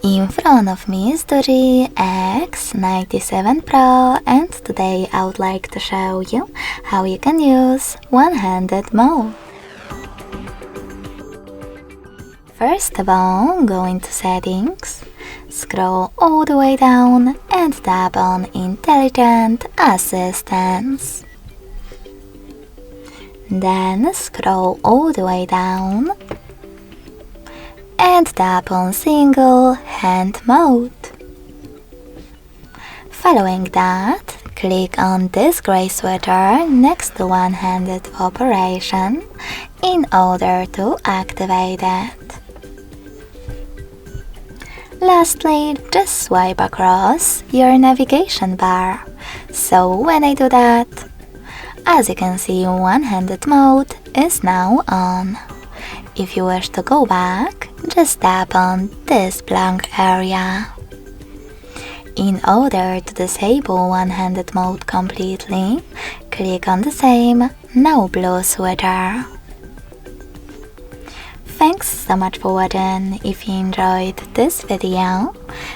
In front of me is Doogee X97 Pro, and today I would like to show you how you can use one-handed mode. First of all, go into Settings, scroll all the way down and tap on Intelligent Assistance. Then scroll all the way down and tap on Single Hand Mode. Following that, click on this gray sweater next to one-handed operation in order to activate it. Lastly, just swipe across your navigation bar. So when I do that, as you can see, one-handed mode is now on. If you wish to go back, just tap on this blank area. In order to disable one-handed mode completely, click on the same No Blue sweater. Thanks so much for watching. If you enjoyed this video,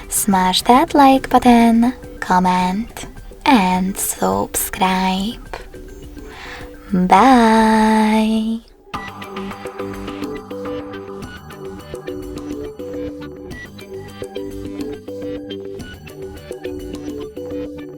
smash that like button, comment and subscribe. Bye!